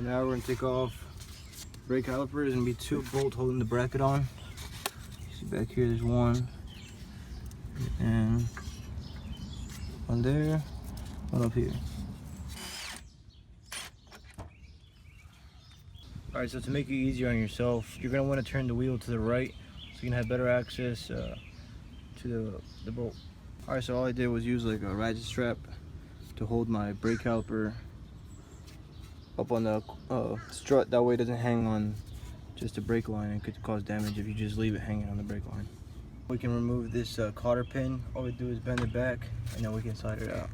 now we're gonna take off brake caliper. There's gonna be 2 bolts holding the bracket on. See back here, there's 1, and 1 there, 1 up here. All right, so to make it easier on yourself, you're gonna want to turn the wheel to the right so you can have better access to the bolt. All right, so all I did was use like a ratchet strap to hold my brake caliper up on the strut. That way it doesn't hang on just the brake line and could cause damage if you just leave it hanging on the brake line. We can remove this cotter pin. All we do is bend it back and then we can slide it out.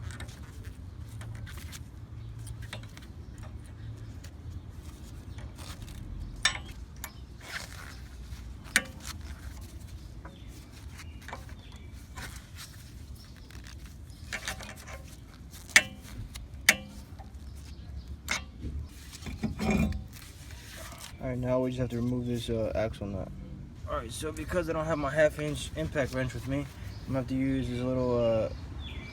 Alright, now we just have to remove this axle nut. Alright, so because I don't have my 1/2 inch impact wrench with me, I'm gonna have to use this little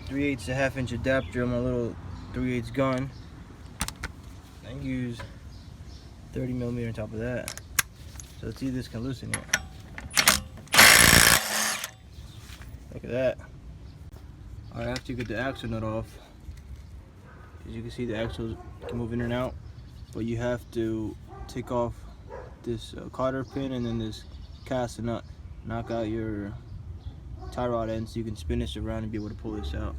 3/8 to 1/2 inch adapter on my little 3/8 gun. And use 30mm on top of that. So let's see if this can loosen it. Look at that. Alright, after you get the axle nut off, as you can see, the axles can move in and out, but you have to take off this cotter pin and then this cast nut, knock out your tie rod end so you can spin this around and be able to pull this out.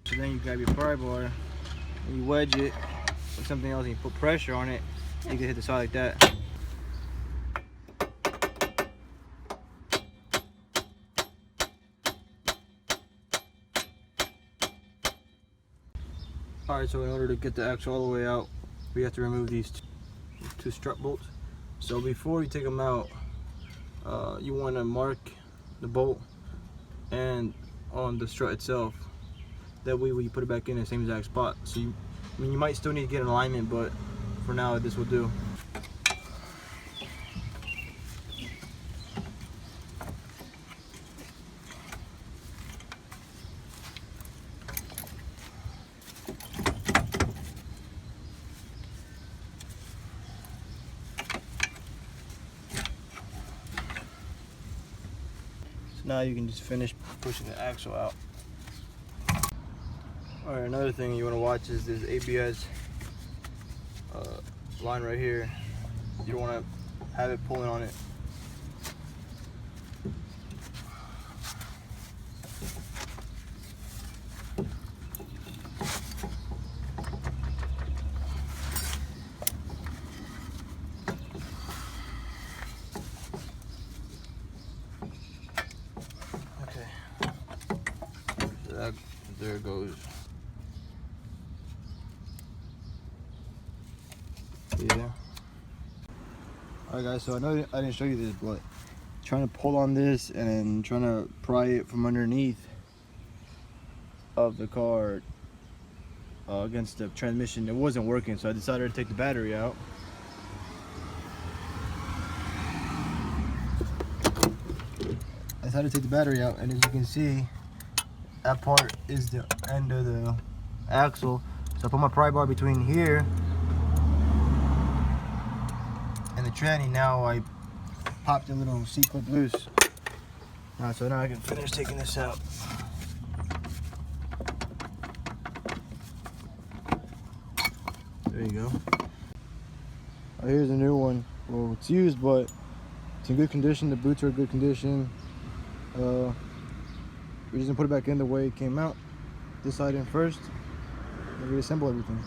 So then you grab your pry bar and you wedge it with something else and you put pressure on it, you can hit the side like that. Alright, so in order to get the axle all the way out, we have to remove these two strut bolts. So before you take them out, you want to mark the bolt and on the strut itself. That way when you put it back in the same exact spot. So you might still need to get an alignment, but for now this will do. So now you can just finish pushing the axle out. Alright, another thing you want to watch is this ABS line right here. You don't want to have it pulling on it. Okay, so there it goes. Yeah. Alright guys, so I know I didn't show you this, but trying to pull on this and then trying to pry it from underneath of the car against the transmission, it wasn't working, so I decided to take the battery out. And as you can see, that part is the end of the axle. So I put my pry bar between here and the tranny. Now I popped the little C-clip loose. So now I can finish taking this out. There you go. Here's a new one. Well, it's used, but it's in good condition. The boots are in good condition. We're just gonna put it back in the way it came out. This side in first, and reassemble everything.